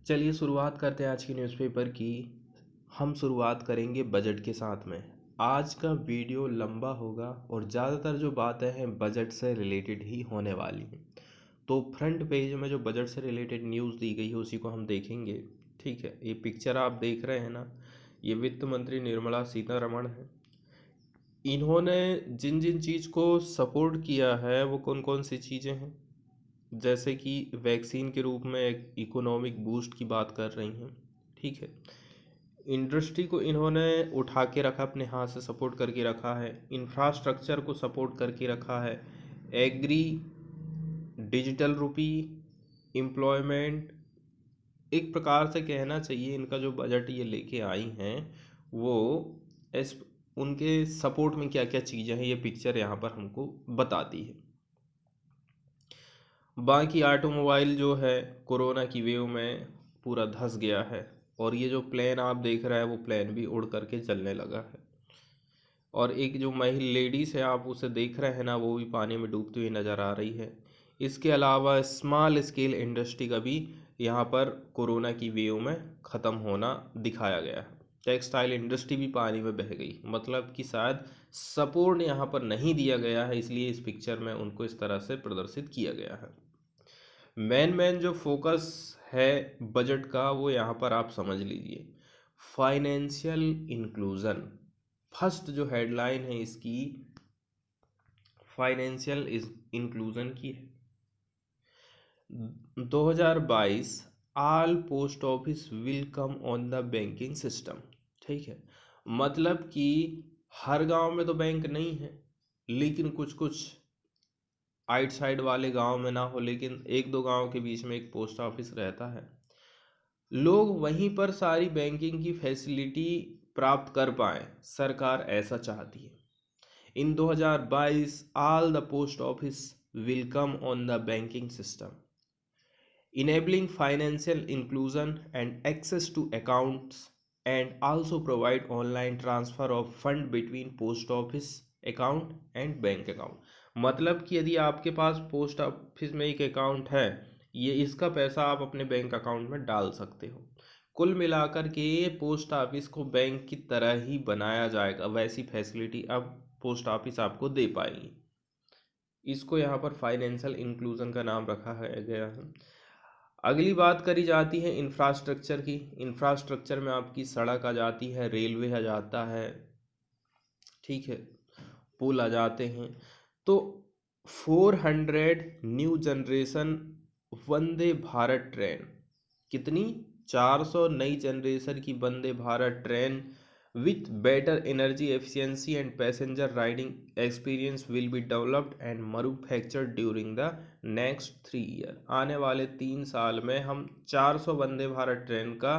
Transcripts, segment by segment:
चलिए शुरुआत करते हैं आज की न्यूज़पेपर की। हम शुरुआत करेंगे बजट के साथ में। आज का वीडियो लंबा होगा और ज़्यादातर जो बातें हैं बजट से रिलेटेड ही होने वाली हैं। तो फ्रंट पेज में जो बजट से रिलेटेड न्यूज़ दी गई है उसी को हम देखेंगे। ठीक है, ये पिक्चर आप देख रहे हैं ना, ये वित्त मंत्री निर्मला सीतारमण है। इन्होंने जिन जिन चीज़ को सपोर्ट किया है वो कौन कौन सी चीज़ें हैं, जैसे कि वैक्सीन के रूप में एक इकोनॉमिक बूस्ट की बात कर रही हैं। ठीक है, इंडस्ट्री को इन्होंने उठा के रखा, अपने हाथ से सपोर्ट करके रखा है, इंफ्रास्ट्रक्चर को सपोर्ट करके रखा है, एग्री, डिजिटल रूपी, एम्प्लॉयमेंट। एक प्रकार से कहना चाहिए इनका जो बजट ये लेके आई हैं वो एस उनके सपोर्ट में क्या क्या चीज़ें हैं ये पिक्चर यहाँ पर हमको बताती है। बाकी ऑटोमोबाइल जो है कोरोना की वेव में पूरा धंस गया है और ये जो प्लेन आप देख रहे हैं वो प्लेन भी उड़ करके चलने लगा है। और एक जो महिला लेडीज़ है आप उसे देख रहे हैं ना, वो भी पानी में डूबती हुई नज़र आ रही है। इसके अलावा स्मॉल स्केल इंडस्ट्री का भी यहाँ पर कोरोना की वेव में ख़त्म होना दिखाया गया है। टेक्सटाइल इंडस्ट्री भी पानी में बह गई, मतलब कि शायद सपोर्ट यहाँ पर नहीं दिया गया है, इसलिए इस पिक्चर में उनको इस तरह से प्रदर्शित किया गया है। मेन जो फोकस है बजट का वो यहाँ पर आप समझ लीजिए, फाइनेंशियल इंक्लूजन। फर्स्ट जो हेडलाइन है इसकी फाइनेंशियल इंक्लूजन की है। 2022 all post office will come on the banking system. ठीक है, मतलब कि हर गांव में तो बैंक नहीं है, लेकिन कुछ कुछ आइट साइड वाले गांव में ना हो, लेकिन एक दो गांव के बीच में एक पोस्ट ऑफिस रहता है, लोग वहीं पर सारी बैंकिंग की फैसिलिटी प्राप्त कर पाएँ, सरकार ऐसा चाहती है। इन 2022 all the post office will come on the banking system, enabling financial inclusion and access to accounts, and also provide online transfer of fund between post office account and bank account। मतलब कि यदि आपके पास post office में एक account है, ये इसका पैसा आप अपने बैंक अकाउंट में डाल सकते हो। कुल मिलाकर के पोस्ट ऑफिस को बैंक की तरह ही बनाया जाएगा, वैसी फैसिलिटी अब पोस्ट ऑफिस आपको दे पाएगी। इसको यहाँ पर फाइनेंशियल इंक्लूजन का नाम रखा गया है। अगली बात करी जाती है इंफ्रास्ट्रक्चर की। इंफ्रास्ट्रक्चर में आपकी सड़क आ जाती है, रेलवे आ जाता है, ठीक है, पुल आ जाते हैं। तो 400 new generation Vande Bharat train, कितनी 400 नई जनरेशन की Vande Bharat train with better energy efficiency and passenger riding experience will be developed and manufactured during the next 3 year। आने वाले 3 साल में हम 400 वंदे भारत ट्रेन का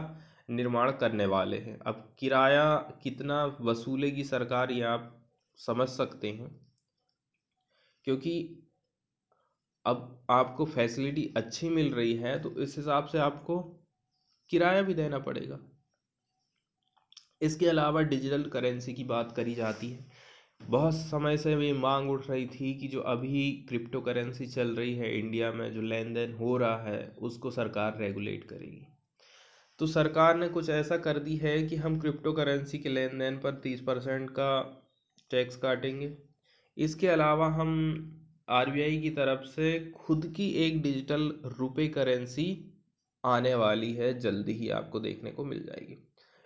निर्माण करने वाले हैं। अब किराया कितना वसूलेगी सरकार ये आप समझ सकते हैं, क्योंकि अब आपको फैसिलिटी अच्छी मिल रही है तो इस हिसाब से आपको किराया भी देना पड़ेगा। इसके अलावा डिजिटल करेंसी की बात करी जाती है। बहुत समय से ये मांग उठ रही थी कि जो अभी क्रिप्टो करेंसी चल रही है इंडिया में, जो लेन देन हो रहा है उसको सरकार रेगुलेट करेगी। तो सरकार ने कुछ ऐसा कर दी है कि हम क्रिप्टो करेंसी के लेन देन पर 30% का टैक्स काटेंगे। इसके अलावा हम आरबीआई की तरफ से खुद की एक डिजिटल रुपए करेंसी आने वाली है, जल्दी ही आपको देखने को मिल जाएगी।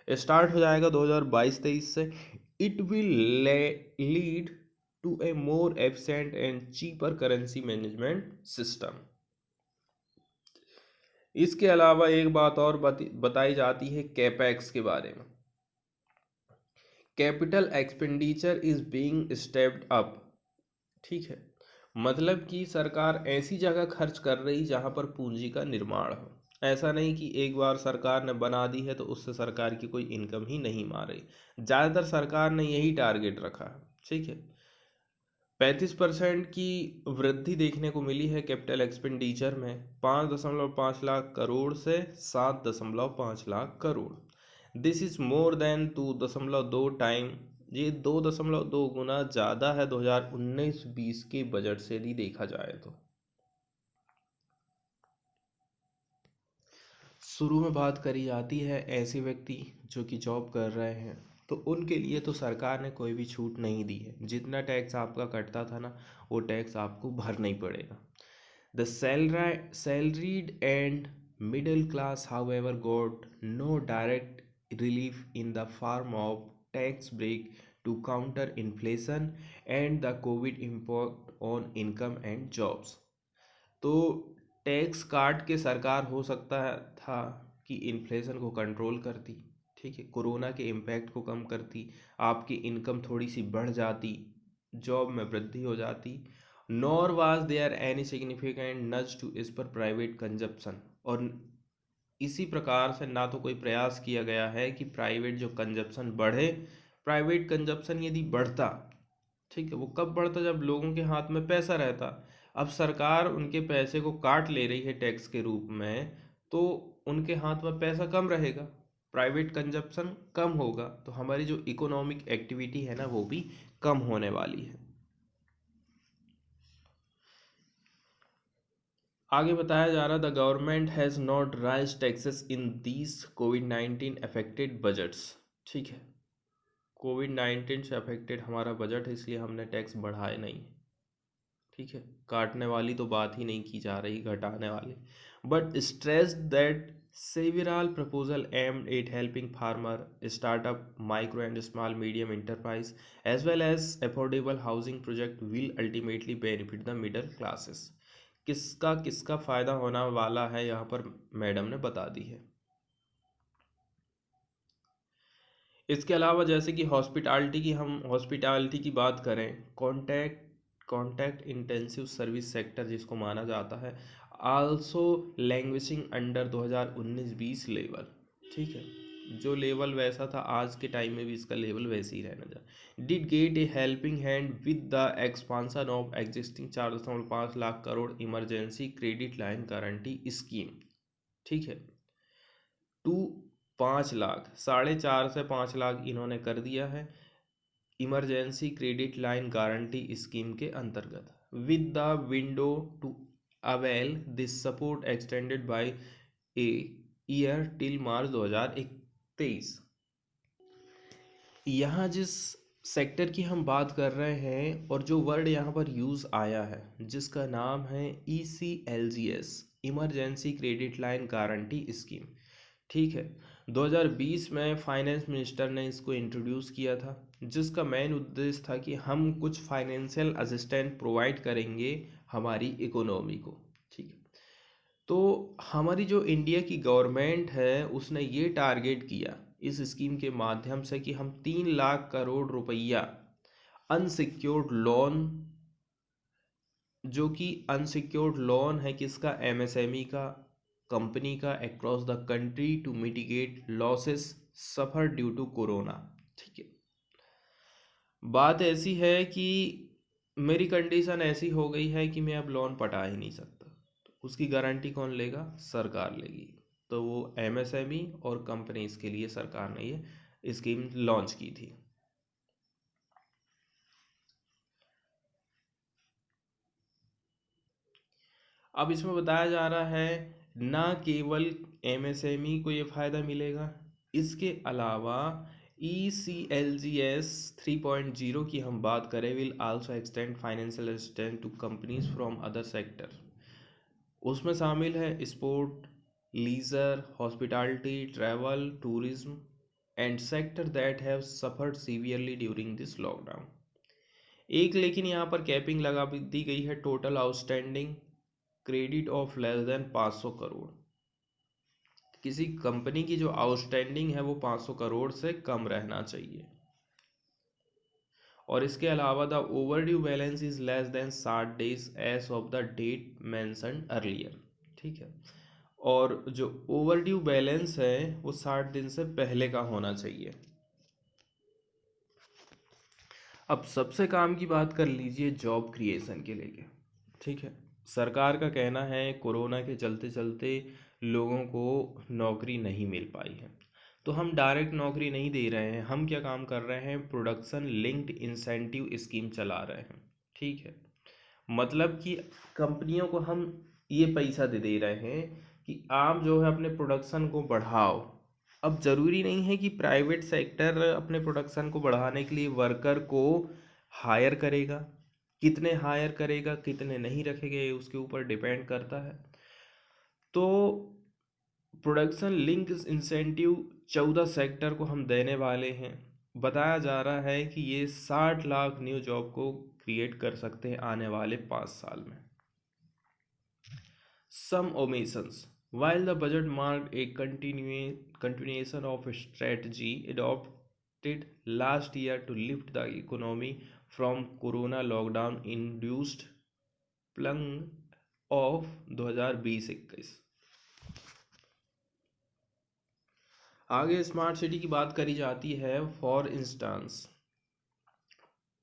स्टार्ट हो जाएगा 2022-23 से। It will lead to a more efficient and cheaper currency management system. इसके अलावा एक बात और बताई जाती है कैपेक्स के बारे में। Capital expenditure is being stepped up. ठीक है, मतलब कि सरकार ऐसी जगह खर्च कर रही जहां पर पूंजी का निर्माण हो। ऐसा नहीं कि एक बार सरकार ने बना दी है तो उससे सरकार की कोई इनकम ही नहीं आ रही। ज़्यादातर सरकार ने यही टारगेट रखा है। ठीक है, 35% की वृद्धि देखने को मिली है कैपिटल एक्सपेंडिचर में, 5.5 लाख करोड़ से 7.5 lakh crore. This is more than 2.2 time, ये 2.2 गुना ज़्यादा है 2019-20 के बजट से यदि देखा जाए तो। शुरू में बात करी जाती है ऐसे व्यक्ति जो कि जॉब कर रहे हैं, तो उनके लिए तो सरकार ने कोई भी छूट नहीं दी है। जितना टैक्स आपका कटता था ना, वो टैक्स आपको भरना ही पड़ेगा। The salaried and middle class, however, got no direct relief in the form of tax break to counter inflation and the COVID impact on income and jobs. तो टैक्स काट के सरकार हो सकता था कि इन्फ्लेशन को कंट्रोल करती, ठीक है, कोरोना के इम्पैक्ट को कम करती, आपकी इनकम थोड़ी सी बढ़ जाती, जॉब में वृद्धि हो जाती। Nor was there any significant nudge to इस पर प्राइवेट कंजप्शन, और इसी प्रकार से ना तो कोई प्रयास किया गया है कि प्राइवेट जो कंजप्शन बढ़े। प्राइवेट कंजप्शन यदि बढ़ता, ठीक है, वो कब बढ़ता, जब लोगों के हाथ में पैसा रहता। अब सरकार उनके पैसे को काट ले रही है टैक्स के रूप में, तो उनके हाथ में पैसा कम रहेगा, प्राइवेट कंजप्शन कम होगा, तो हमारी जो इकोनॉमिक एक्टिविटी है ना, वो भी कम होने वाली है। आगे बताया जा रहा, the government has not rise taxes in these covid affected budgets. ठीक है, कोविड-19 से अफेक्टेड हमारा बजट है, इसलिए हमने टैक्स बढ़ाए नहीं। ठीक है, काटने वाली तो बात ही नहीं की जा रही, घटाने वाली। But stress that several proposal aimed at helping farmer, startup, micro and small medium enterprise as well as affordable housing project will ultimately benefit the middle classes. किसका किसका फायदा होने वाला है यहाँ पर मैडम ने बता दी है। इसके अलावा जैसे कि हॉस्पिटैलिटी की बात करें, कॉन्टैक्ट इंटेंसिव सर्विस सेक्टर जिसको माना जाता है, आल्सो लैंग्वेजिंग अंडर 2019-20 लेवल। ठीक है, जो लेवल वैसा था आज के टाइम में भी इसका लेवल वैसे ही रहना चाहिए। Did get A helping hand with the expansion of existing 4.5 lakh crore emergency credit line guarantee scheme. ठीक है, टू 5 लाख, 4.5 से 5 लाख इन्होंने कर दिया है emergency credit line guarantee scheme के अंतर्गत, with the window to avail this support extended by a year till March 2023। यहाँ जिस सेक्टर की हम बात कर रहे हैं और जो वर्ड यहाँ पर यूज़ आया है, जिसका नाम है ECLGS, emergency credit line guarantee scheme. ठीक है, 2020 में फाइनेंस मिनिस्टर ने इसको इंट्रोड्यूस किया था, जिसका मेन उद्देश्य था कि हम कुछ फाइनेंशियल असिस्टेंट प्रोवाइड करेंगे हमारी इकोनॉमी को। ठीक है, तो हमारी जो इंडिया की गवर्नमेंट है उसने ये टारगेट किया इस स्कीम के माध्यम से कि हम 3 लाख करोड़ रुपया अनसिक्योर्ड लोन, जो कि अनसिक्योर्ड लोन है किसका, MSME का, कंपनी का, across the country to mitigate losses suffer due to corona. ठीक है, बात ऐसी है कि मेरी कंडीशन ऐसी हो गई है कि मैं अब लोन पटा ही नहीं सकता, तो उसकी गारंटी कौन लेगा, सरकार लेगी। तो वो MSME और कंपनीज के लिए सरकार ने ये स्कीम लॉन्च की थी। अब इसमें बताया जा रहा है ना केवल MSME को ये फ़ायदा मिलेगा, इसके अलावा ECLGS 3.0 की हम बात करें, will also extend financial assistance to companies from other sector. उसमें शामिल है sport, leisure, hospitality, travel, tourism and sector that have suffered severely during this lockdown. एक लेकिन यहाँ पर कैपिंग लगा दी गई है, total outstanding credit of less than 500 crore. किसी कंपनी की जो आउटस्टैंडिंग है वो 500 करोड़ से कम रहना चाहिए। और इसके अलावा the overdue balance is less than 60 days as of the date mentioned earlier. ठीक है, और जो ओवरड्यू बैलेंस है वो 60 दिन से पहले का होना चाहिए। अब सबसे काम की बात कर लीजिए जॉब क्रिएशन के लेके। ठीक है, सरकार का कहना है कोरोना के चलते चलते लोगों को नौकरी नहीं मिल पाई है, तो हम डायरेक्ट नौकरी नहीं दे रहे हैं, हम क्या काम कर रहे हैं, प्रोडक्शन लिंक्ड इंसेंटिव स्कीम चला रहे हैं। ठीक है, मतलब कि कंपनियों को हम ये पैसा दे रहे हैं कि आप जो है अपने प्रोडक्शन को बढ़ाओ। अब ज़रूरी नहीं है कि प्राइवेट सेक्टर अपने प्रोडक्शन को बढ़ाने के लिए वर्कर को हायर करेगा, कितने हायर करेगा कितने नहीं रखेगा ये उसके ऊपर डिपेंड करता है। तो प्रोडक्शन लिंक इंसेंटिव 14 सेक्टर को हम देने वाले हैं। बताया जा रहा है कि ये 60 लाख न्यू जॉब को क्रिएट कर सकते हैं आने वाले 5 साल में। Some omissions. While the budget marked a continuation of a strategy adopted last year to lift the economy from corona lockdown induced plunge of 2020-21। आगे स्मार्ट सिटी की बात करी जाती है। For instance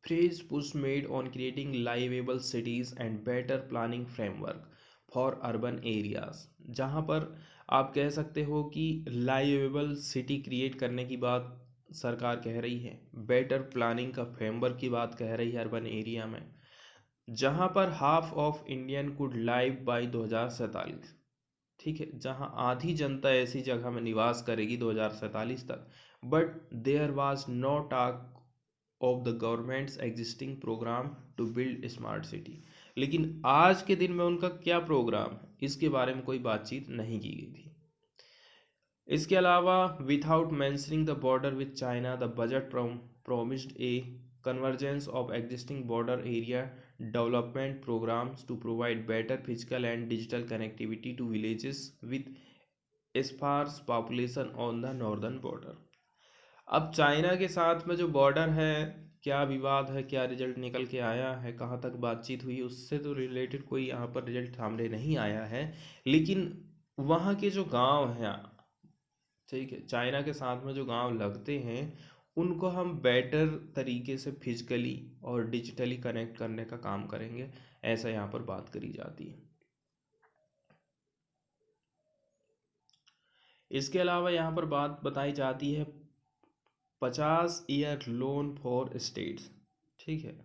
phrase push made on creating livable cities and better planning framework for urban areas, जहाँ पर आप कह सकते हो कि लाइवेबल सिटी क्रिएट करने की बात सरकार कह रही है, बेटर प्लानिंग का फ्रेमवर्क की बात कह रही है अर्बन एरिया में, जहाँ पर half of Indian could live bye 2047। ठीक है, जहाँ आधी जनता ऐसी जगह में निवास करेगी 2047 तक। But there was no talk of the government's existing programme to build smart city. लेकिन आज के दिन में उनका क्या प्रोग्राम है इसके बारे में कोई बातचीत नहीं की गई थी। इसके अलावा without mentioning the border with China the budget promised a convergence of existing border area development programs to provide better physical and digital connectivity to villages with sparse population on the northern border। अब China के साथ में जो border है, क्या विवाद है, क्या रिजल्ट निकल के आया है, कहाँ तक बातचीत हुई, उससे तो रिलेटेड कोई यहाँ पर रिजल्ट सामने नहीं आया है। लेकिन वहाँ के जो गांव हैं, ठीक है, चाइना के साथ में जो गांव लगते हैं उनको हम बेटर तरीके से फिजिकली और डिजिटली कनेक्ट करने का काम करेंगे, ऐसा यहाँ पर बात करी जाती है। इसके अलावा यहाँ पर बात बताई जाती है 50 ईयर लोन फॉर स्टेट्स। ठीक है,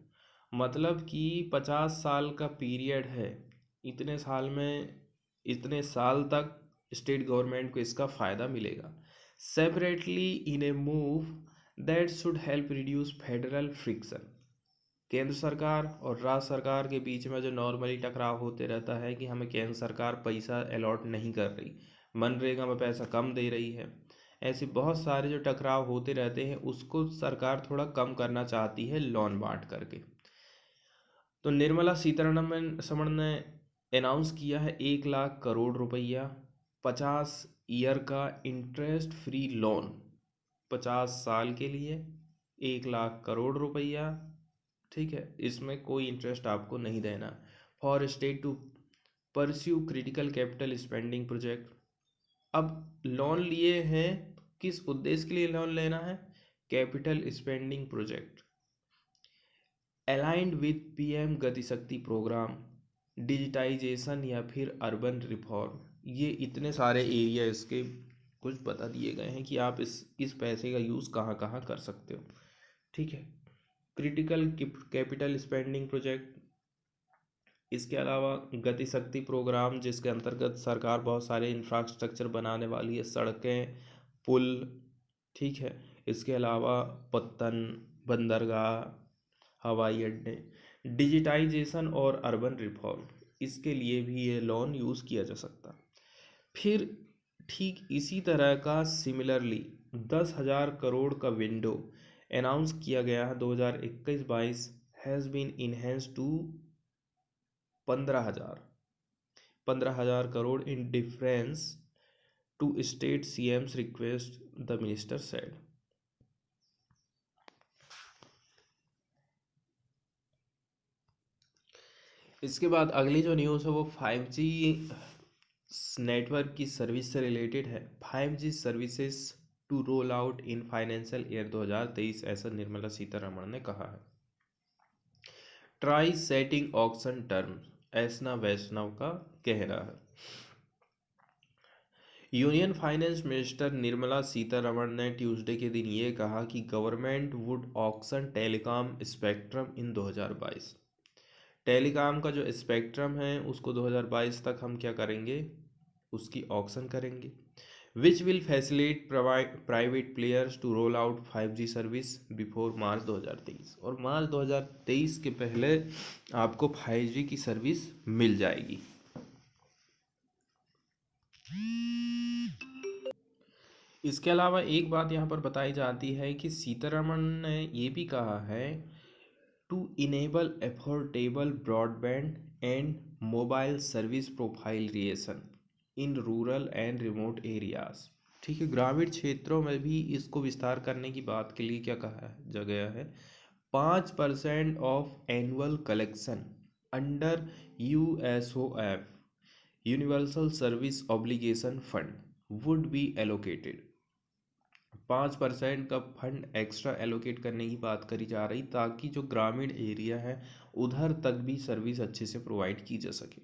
मतलब कि 50 साल का पीरियड है, इतने साल में इतने साल तक स्टेट गवर्नमेंट को इसका फ़ायदा मिलेगा। Separately in A move that should help reduce federal friction. केंद्र सरकार और राज्य सरकार के बीच में जो नॉर्मली टकराव होते रहता है कि हमें केंद्र सरकार पैसा अलॉट नहीं कर रही, मनरेगा में पैसा कम दे रही है, ऐसे बहुत सारे जो टकराव होते रहते हैं उसको सरकार थोड़ा कम करना चाहती है लोन बांट करके। तो निर्मला सीतारमण ने अनाउंस किया है 1 लाख करोड़ रुपया 50 ईयर का इंटरेस्ट फ्री लोन, 50 साल के लिए 1 लाख करोड़ रुपया। ठीक है, इसमें कोई इंटरेस्ट आपको नहीं देना। For state to pursue critical capital spending project. अब लोन लिए हैं, किस उद्देश्य के लिए लोन लेना है? Capital spending project aligned with PM Gati Shakti programme, digitisation या फिर अर्बन रिफॉर्म। ये इतने सारे एरिया इसके कुछ बता दिए गए हैं कि आप इस पैसे का यूज़ कहाँ कहाँ कर सकते हो। ठीक है, क्रिटिकल कैपिटल स्पेंडिंग प्रोजेक्ट। इसके अलावा गति शक्ति प्रोग्राम जिसके अंतर्गत सरकार बहुत सारे इंफ्रास्ट्रक्चर बनाने वाली है, सड़कें, पुल। ठीक है, इसके अलावा पत्तन, बंदरगाह, हवाई अड्डे, डिजिटाइजेशन और अर्बन रिफॉर्म, इसके लिए भी ये लोन यूज़ किया जा सकता। फिर ठीक इसी तरह का सिमिलरली 10,000 करोड़ का विंडो अनाउंस किया गया है 2021-22 has been enhanced to 15,000 crore in deference to state CMs request, the minister said. इसके बाद अगली जो न्यूज़ है वो 5G नेटवर्क की सर्विस से रिलेटेड है। 5G services to roll out in financial year 2023, ऐसा निर्मला सीतारमण ने कहा है। ट्राई सेटिंग ऑक्शन टर्म्स, ऐसा वैष्णव का कहना है। Union finance minister Nirmala Sitharaman ने ट्यूसडे के दिन ये कहा कि government would auction telecom spectrum in 2022। Telecom का जो स्पेक्ट्रम है उसको 2022 तक हम क्या करेंगे, उसकी ऑक्शन करेंगे, which will facilitate private players to roll out 5G service before March 2023। और मार्च 2023 के पहले आपको 5G की सर्विस मिल जाएगी। इसके अलावा एक बात यहाँ पर बताई जाती है कि सीतारमण ने ये भी कहा है to enable affordable broadband and mobile service proliferation in rural and remote areas. ठीक है, ग्रामीण क्षेत्रों में भी इसको विस्तार करने की बात के लिए क्या कहा गया है, 5% of annual collection under USOF universal service obligation fund would be allocated. 5% का फंड एक्स्ट्रा एलोकेट करने की बात करी जा रही, ताकि जो ग्रामीण एरिया है उधर तक भी सर्विस अच्छे से प्रोवाइड की जा सके।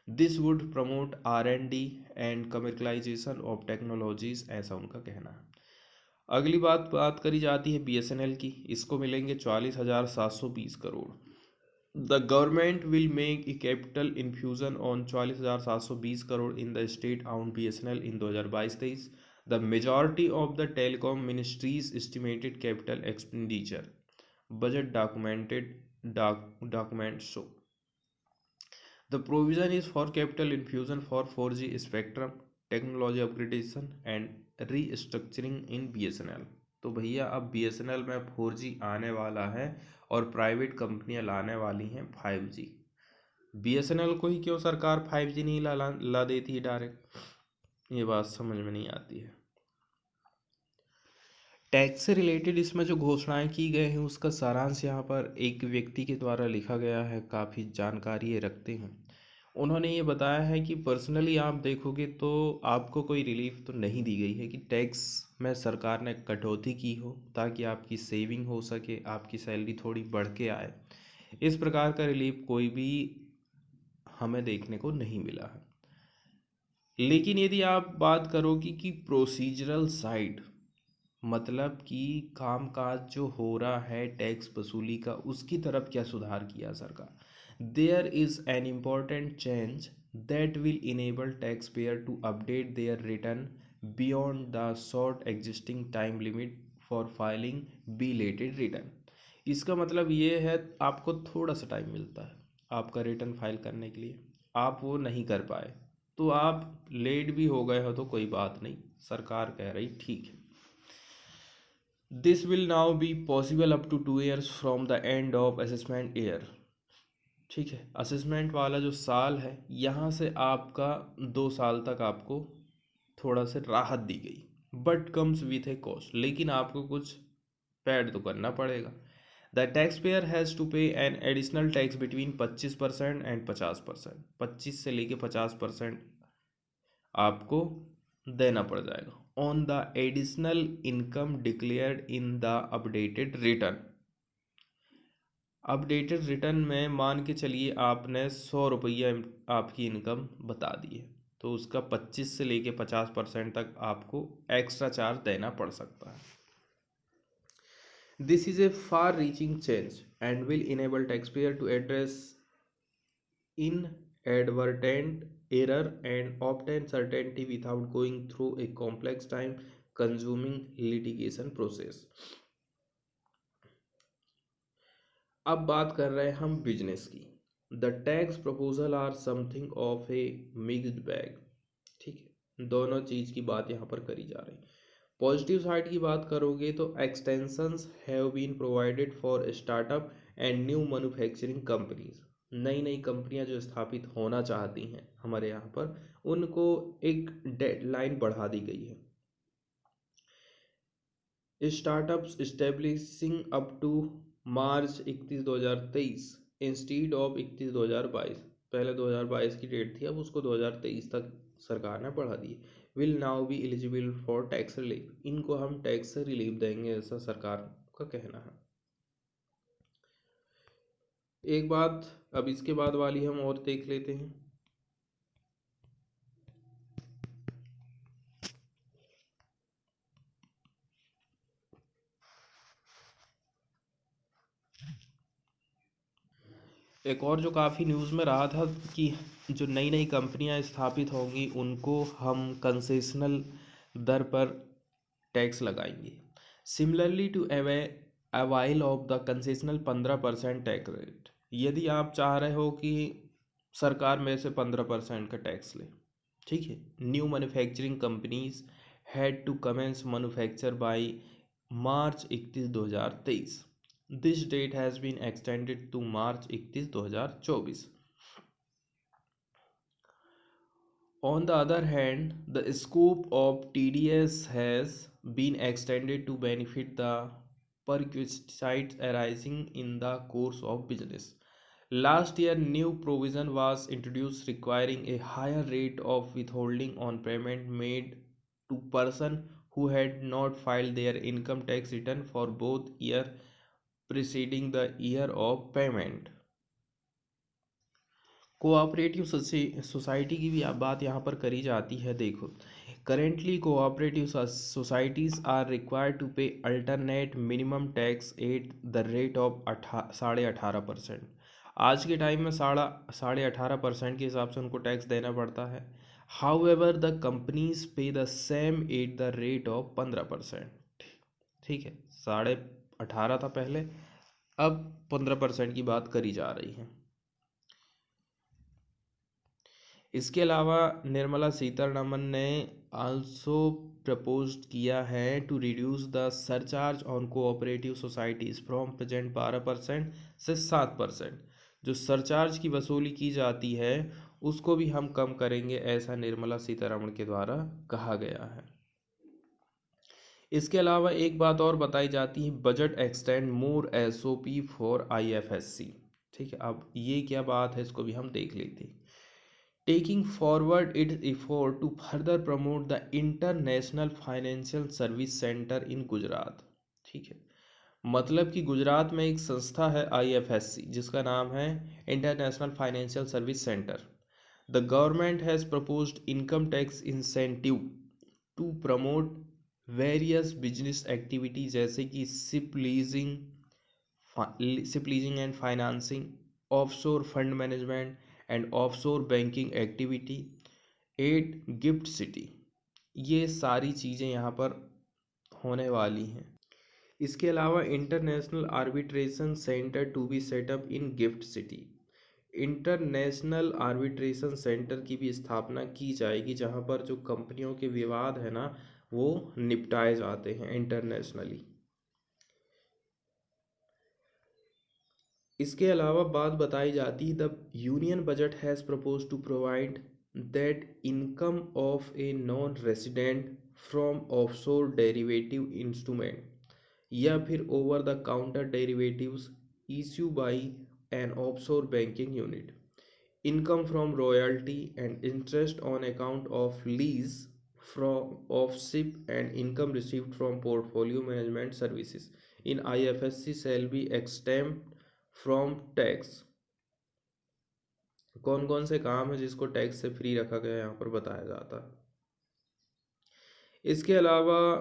This would promote R&D and commercialisation of technologies, ऐसा उनका कहना है। अगली बात करी जाती है BSNL की, इसको मिलेंगे 40,720 crore. The government will make a capital infusion on 40,720 crore in the state आउंड BSNL in 2022-23। The majority of the telecom ministry's estimated capital expenditure budget documents show. The provision is for capital infusion for 4G spectrum, technology upgradation and restructuring in BSNL। तो भैया अब BSNL में 4G आने वाला है और private कंपनियां लाने वाली हैं 5G। BSNL को ही क्यों सरकार 5G नहीं ला देती है डायरेक्ट, ये बात समझ में नहीं आती है। टैक्स से रिलेटेड इसमें जो घोषणाएं की गए हैं उसका सारांश यहाँ पर एक व्यक्ति के द्वारा लिखा गया है, काफ़ी जानकारी ये रखते हैं। उन्होंने ये बताया है कि पर्सनली आप देखोगे तो आपको कोई रिलीफ तो नहीं दी गई है कि टैक्स में सरकार ने कटौती की हो ताकि आपकी सेविंग हो सके, आपकी सैलरी थोड़ी बढ़ के आए। इस प्रकार का रिलीफ कोई भी हमें देखने को नहीं मिला है। लेकिन यदि आप बात करोगे कि प्रोसीजरल साइड, मतलब कि कामकाज जो हो रहा है टैक्स वसूली का, उसकी तरफ क्या सुधार किया सरकार, there is an important change that will enable tax payer to update their return beyond the short existing time limit for filing belated return. इसका मतलब ये है आपको थोड़ा सा टाइम मिलता है आपका रिटर्न फाइल करने के लिए, आप वो नहीं कर पाए तो आप लेट भी हो गए हो तो कोई बात नहीं, सरकार कह रही ठीक है। This will now be possible up to 2 years from the end of assessment year. ठीक है, असेसमेंट वाला जो साल है यहाँ से आपका 2 साल तक आपको थोड़ा सा राहत दी गई, but comes with a cost, लेकिन आपको कुछ पैड तो करना पड़ेगा। The tax payer has to pay an additional tax between 25% and 50%, 25 से लेके 50% आपको देना पड़ जाएगा on the additional income declared in the updated return. Updated return में मान के चलिए आपने 100 रुपया आपकी इनकम बता दी है, तो उसका 25 से लेके 50% तक आपको एक्स्ट्रा चार्ज देना पड़ सकता है। This is a far reaching change and will enable tax payer to address inadvertent error and obtain certainty without going through a complex time consuming litigation process। अब बात कर रहे हैं हम बिजनेस की। The tax proposal are something of a mixed bag. ठीक है, दोनों चीज़ की बात यहाँ पर करी जा रही। पॉजिटिव साइड की बात करोगे तो extensions have been provided for startup and new manufacturing companies. नई नई कंपनियां जो स्थापित होना चाहती हैं हमारे यहाँ पर, उनको एक डेडलाइन बढ़ा दी गई है। Startups establishing up to March 31 2023 instead of 31 2022। पहले 2022 की डेट थी, अब उसको 2023 तक सरकार ने बढ़ा दी। Will now be eligible for tax relief, इनको हम टैक्स से रिलीफ देंगे, ऐसा सरकार का कहना है। एक बात अब इसके बाद वाली हम और देख लेते हैं। एक और जो काफ़ी न्यूज़ में रहा था कि जो नई नई कंपनियां स्थापित होंगी उनको हम कंसेशनल दर पर टैक्स लगाएंगे। Similarly to avail of the concessional 15% tax rate, यदि आप चाह रहे हो कि सरकार में से 15% का टैक्स ले, ठीक है। New manufacturing companies had to commence manufacture by March 31 2023। This date has been extended to March 31 2024। On the other hand, the scope of TDS has been extended to benefit the perquisites arising in the course of business. Last year, new provision was introduced requiring a higher rate of withholding on payment made to person who had not filed their income tax return for both year preceding the year of payment. Cooperative society की भी बात यहाँ पर करी जाती है। देखो, currently cooperative societies are required to pay alternate minimum tax at the rate of 18.5%। आज के टाइम में 18.5% के हिसाब से उनको टैक्स देना पड़ता है। हाउएवर द कंपनीज पे the same at the rate of 15%। ठीक है, 18.5 था पहले, अब 15% की बात करी जा रही है। इसके अलावा निर्मला सीतारमण ने आल्सो प्रपोज्ड किया है to reduce the surcharge on cooperative societies from present 12% से 7%। जो सरचार्ज की वसूली की जाती है उसको भी हम कम करेंगे, ऐसा निर्मला सीतारमण के द्वारा कहा गया है। इसके अलावा एक बात और बताई जाती है, budget extend more SOP for IFSC। ठीक है, अब ये क्या बात है इसको भी हम देख लेते हैं। taking forward its effort to further promote the International Financial Service Center in Gujarat. ठीक है, मतलब कि गुजरात में एक संस्था है IFSC जिसका नाम है international financial service centre. The government has proposed income tax incentive to promote various business activity जैसे कि ship leasing and financing, offshore fund management and offshore banking activity at GIFT City. ये सारी चीज़ें यहाँ पर होने वाली हैं। इसके अलावा international arbitration centre to be set up in GIFT City. International arbitration centre की भी स्थापना की जाएगी जहाँ पर जो कंपनियों के विवाद है ना वो निपटाए जाते हैं इंटरनेशनली। इसके अलावा बात बताई जाती है, the union budget has propose to provide that income of a non resident from offshore derivative instrument या फिर over the counter derivatives issue by an offshore banking unit, income from royalty and interest on account of lease from off ship and income received from portfolio management services in IFSC shall be exempt from tax. कौन कौन से काम है जिसको tax से free रखा गया यहाँ पर बताया जाता है। इसके अलावा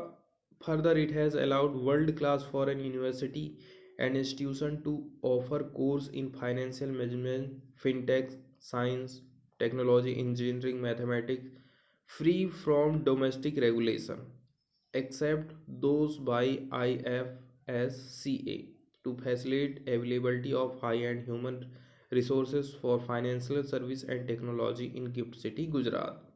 further it has allowed world class foreign university and institution to offer course in financial management, fintech, science, technology, engineering, mathematics free from domestic regulation except those by IFSCA to facilitate availability of high-end human resources for financial service and technology in gift city Gujarat.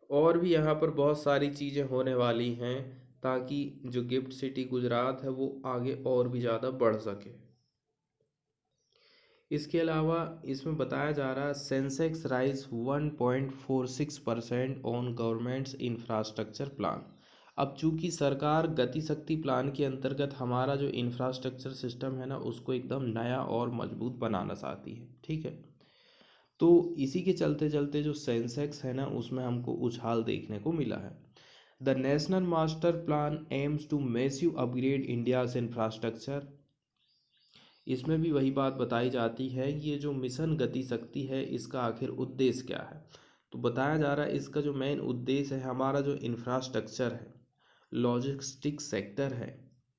और भी यहाँ पर बहुत सारी चीज़ें होने वाली हैं ताकि जो गिफ्ट सिटी गुजरात है वो आगे और भी ज़्यादा बढ़ सके। इसके अलावा इसमें बताया जा रहा है Sensex rise 1.46% on governments infrastructure plan. अब चूंकि सरकार गति शक्ति प्लान के अंतर्गत हमारा जो इंफ्रास्ट्रक्चर सिस्टम है ना उसको एकदम नया और मजबूत बनाना चाहती है। ठीक है, तो इसी के चलते चलते जो सेंसेक्स है ना उसमें हमको उछाल देखने को मिला है। The national master plan aims to massive upgrade India's infrastructure. इसमें भी वही बात बताई जाती है कि ये जो मिशन गति शक्ति है इसका आखिर उद्देश्य क्या है। तो बताया जा रहा है इसका जो मेन उद्देश्य है हमारा जो इंफ्रास्ट्रक्चर है, लॉजिस्टिक सेक्टर है,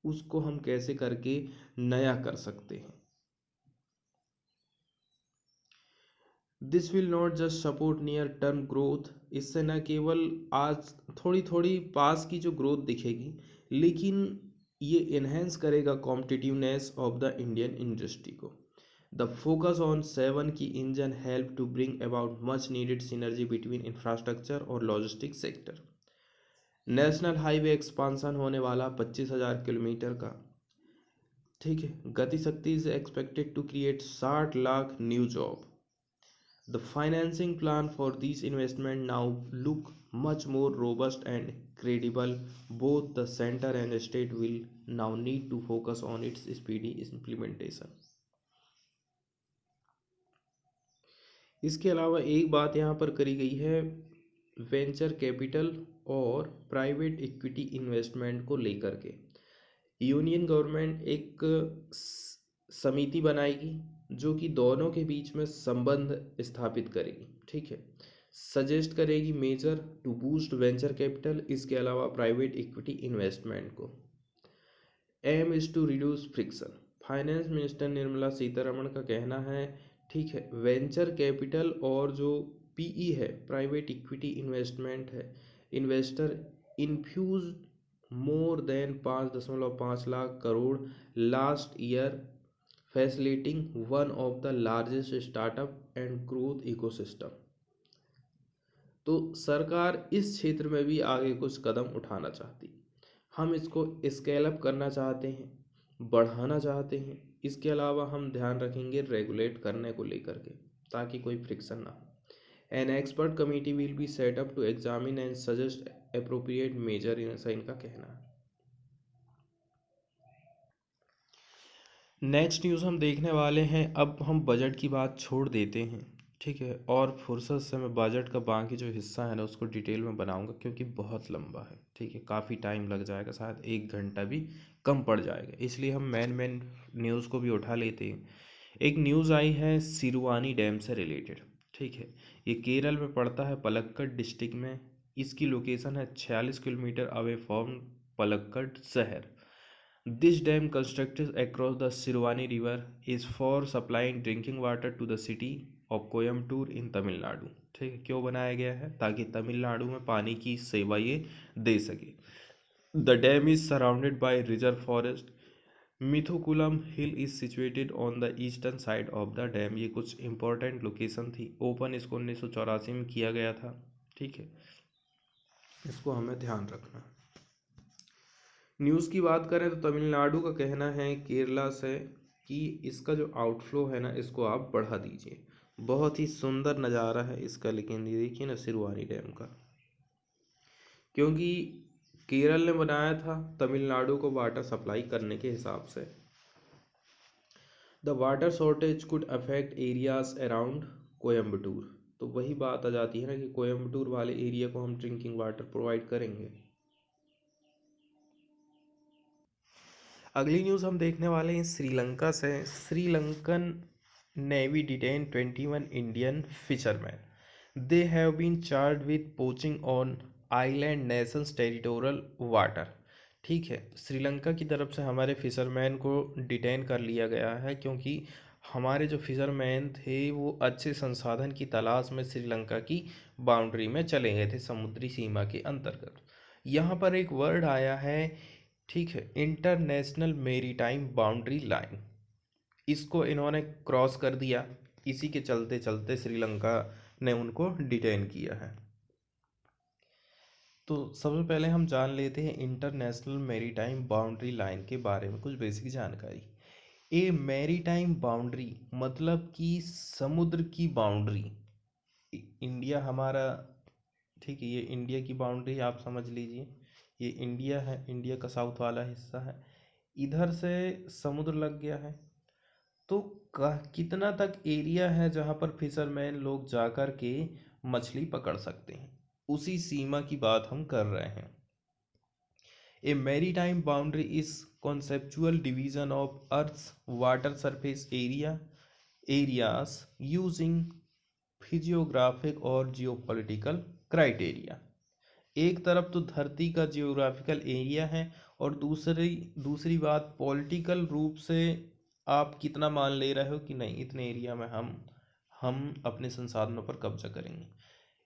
उसको हम कैसे करके नया कर सकते हैं। This will not just support near term growth, इससे न केवल आज थोड़ी थोड़ी पास की जो ग्रोथ दिखेगी, लेकिन ये इन्हेंस करेगा competitiveness of the Indian industry को। The focus on 7 key engine help to bring about much needed synergy between infrastructure और logistic sector. National highway expansion होने वाला 25,000 किलोमीटर का, ठीक है। Gati Shakti is expected to create 60 lakh new job. The financing plan for these investment now look much more robust and credible. Both the center and state will now need to focus on its speedy implementation. इसके अलावा एक बात यहाँ पर करी गई है venture capital और प्राइवेट इक्विटी इन्वेस्टमेंट को लेकर के। यूनियन गवर्नमेंट एक समिति बनाएगी जो कि दोनों के बीच में संबंध स्थापित करेगी, ठीक है। सजेस्ट करेगी measure to boost venture capital, इसके अलावा प्राइवेट इक्विटी इन्वेस्टमेंट को। Aim is to reduce friction. Finance minister Nirmala Sitharaman का कहना है, ठीक है, वेंचर कैपिटल और जो पीई है, प्राइवेट इक्विटी इन्वेस्टमेंट है, investor infuse more than 5.5 lakh crore last year, facilitating one of the largest startup and growth ecosystem. तो सरकार इस क्षेत्र में भी आगे कुछ कदम उठाना चाहती, हम इसको स्केल अप करना चाहते हैं, बढ़ाना चाहते हैं। इसके अलावा हम ध्यान रखेंगे रेगुलेट करने को लेकर के, ताकि कोई फ्रिक्शन ना हो। An expert committee will be set up to examine and suggest appropriate measure, ऐसा इनका कहना है। नेक्स्ट न्यूज़ हम देखने वाले हैं, अब हम बजट की बात छोड़ देते हैं, ठीक है, और फुर्सत से मैं बजट का बाकी जो हिस्सा है ना उसको डिटेल में बनाऊंगा, क्योंकि बहुत लंबा है, ठीक है, काफ़ी टाइम लग जाएगा, शायद 1 घंटा भी कम पड़ जाएगा, इसलिए हम मेन न्यूज़ को भी उठा लेते हैं। एक न्यूज़ आई है सिरुवानी डैम से रिलेटेड, ठीक है। ये केरल में पड़ता है, पलक्कड डिस्ट्रिक्ट में। इसकी लोकेशन है 46 किलोमीटर अवे फ्रॉम पलक्कड शहर। This dam constructed across the Sirwani River is for supplying drinking water to the city of Coimbatore in Tamil Nadu। ठीक है, क्यों बनाया गया है? ताकि तमिलनाडु में पानी की सेवा ये दे सके। The dam is surrounded by reserve forest। Mithukulam hill is situated on the eastern side of the dam. ये कुछ इंपॉर्टेंट लोकेशन थी। ओपन इसको 1984 में किया गया था, ठीक है, इसको हमें ध्यान रखना। न्यूज़ की बात करें तो तमिलनाडु का कहना है केरला से कि इसका जो आउटफ्लो है ना, इसको आप बढ़ा दीजिए। बहुत ही सुंदर नज़ारा है इसका, लेकिन ये देखिए ना सिरुवानी डैम का, क्योंकि केरल ने बनाया था तमिलनाडु को वाटर सप्लाई करने के हिसाब से। The water shortage could affect areas around Coimbatore. तो वही बात आ जाती है ना कि कोयम्बटूर वाले एरिया को हम ड्रिंकिंग वाटर प्रोवाइड करेंगे। अगली न्यूज़ हम देखने वाले हैं श्रीलंका से। Sri Lankan navy detain 21 Indian fisherman. They have been charge with poaching on island nation's territorial water. ठीक है, श्रीलंका की तरफ से हमारे फिशरमैन को डिटेन कर लिया गया है, क्योंकि हमारे जो फिशरमैन थे वो अच्छे संसाधन की तलाश में श्रीलंका की बाउंड्री में चले गए थे, समुद्री सीमा के अंतर्गत। यहाँ पर एक वर्ड आया है, ठीक है, इंटरनेशनल मेरीटाइम बाउंड्री लाइन। इसको इन्होंने क्रॉस कर दिया, इसी के चलते चलते श्रीलंका ने उनको डिटेन किया है। तो सबसे पहले हम जान लेते हैं इंटरनेशनल मेरीटाइम बाउंड्री लाइन के बारे में कुछ बेसिक जानकारी। ए मेरीटाइम बाउंड्री मतलब कि समुद्र की बाउंड्री। इंडिया हमारा, ठीक है, ये इंडिया की बाउंड्री आप समझ लीजिए, ये इंडिया है, इंडिया का साउथ वाला हिस्सा है, इधर से समुद्र लग गया है। तो कितना तक एरिया है जहाँ पर फिशरमैन लोग जाकर के मछली पकड़ सकते हैं, उसी सीमा की बात हम कर रहे हैं। A maritime boundary is conceptual division of earth's water surface areas using physiographic और जियोपॉलिटिकल क्राइटेरिया। एक तरफ तो धरती का जियोग्राफिकल एरिया है, और दूसरी बात पॉलिटिकल रूप से आप कितना मान ले रहे हो कि नहीं, इतने एरिया में हम अपने संसाधनों पर कब्जा करेंगे।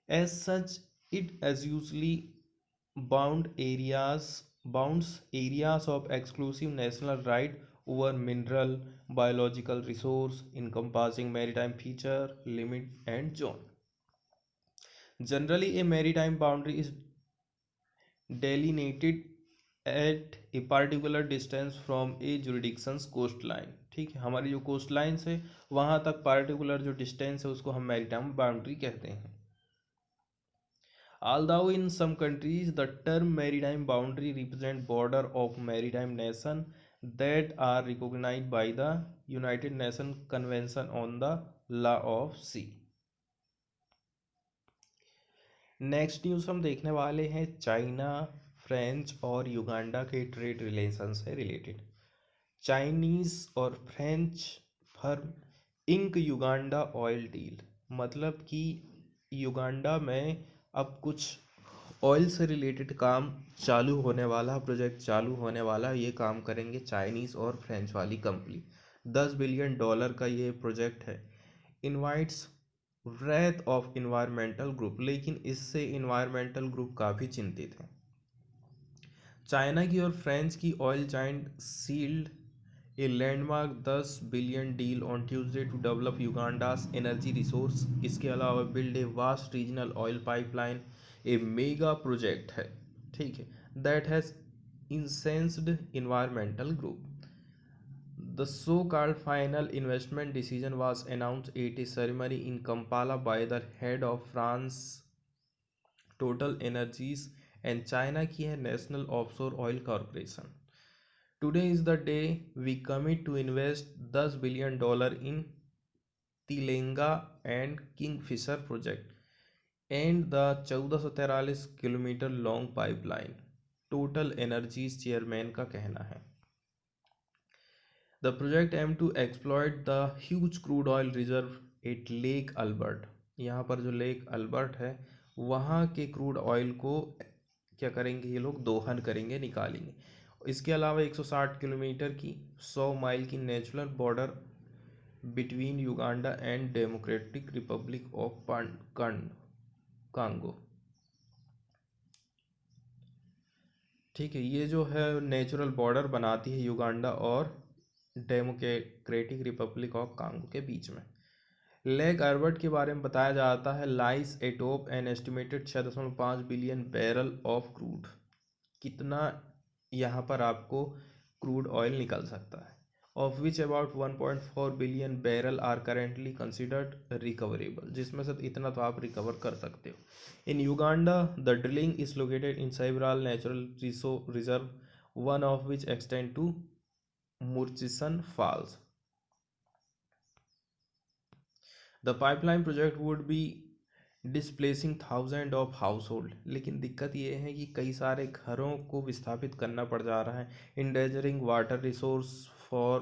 As such it as usually bounds areas of exclusive national right over mineral biological resource encompassing maritime feature limit and zone. Generally a maritime boundary is delineated at a particular distance from a jurisdiction's coastline। ठीक है, हमारी जो coast line है वहां तक particular जो distance है उसको हम मैरीटाइम बाउंड्री कहते हैं। Although in some countries the term maritime boundary represent border of maritime nation that are recognized by the United Nations Convention on the Law of Sea। Next news हम देखने वाले हैं China, French और Uganda के trade relation से related. Chinese और French firm ink Uganda oil deal, मतलब कि युगांडा में अब कुछ ऑयल से रिलेटेड काम चालू होने वाला, प्रोजेक्ट चालू होने वाला, ये काम करेंगे चाइनीज़ और फ्रेंच वाली कंपनी। $10 बिलियन का ये प्रोजेक्ट है। Invites wrath of environmental group, लेकिन इससे इन्वायरमेंटल ग्रुप काफ़ी चिंतित हैं। चाइना की और फ्रांस की oil giant sealed a landmark $10 billion deal on Tuesday to develop Uganda's energy resource. इसके अलावा build a vast regional oil pipeline, a mega project है, ठीक है, that has incensed environmental group. The so-called final investment decision was announced at a ceremony in Kampala by the head of France Total Energies and China की है National Offshore Oil Corporation. Today is the day we commit to invest $10 billion in Tilenga and Kingfisher project and the 1443 kilometre long pipeline, total energies chairman का कहना है। The project aimed to exploit the huge crude oil reserve at Lake Albert। यहाँ पर जो lake Albert है वहाँ के crude oil को क्या करेंगे ये लोग, दोहन करेंगे, निकालेंगे। इसके अलावा 160 किलोमीटर की 100 माइल की natural border between Uganda and democratic Republic of Congo. ठीक है, ये जो है नेचुरल बॉर्डर बनाती है युगांडा और डेमोक्रेटिक रिपब्लिक ऑफ कांगो के बीच में। लेक अल्बर्ट के बारे में बताया जाता है lies atop an estimated 6.5 billion barrel of crude. कितना यहाँ पर आपको क्रूड ऑयल निकल सकता है, of which about 1.4 billion barrel are currently considered recoverable, जिसमें से इतना तो आप रिकवर कर सकते हो। In Uganda the drilling is located in several natural reserve, one of which extend to Murchison Falls. The pipeline project would be displacing thousands of households, लेकिन दिक्कत ये है कि कई सारे घरों को विस्थापित करना पड़ जा रहा है। Endangering water resource for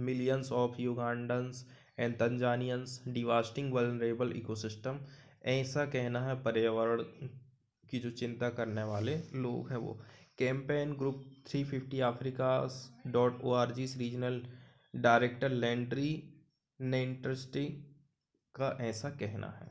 millions of Ugandans and Tanzanians, devastating vulnerable ecosystem, ऐसा कहना है पर्यावरण की जो चिंता करने वाले लोग हैं वो। Campaign group 350 africas.org regional director Landry Ninteretse का ऐसा कहना है।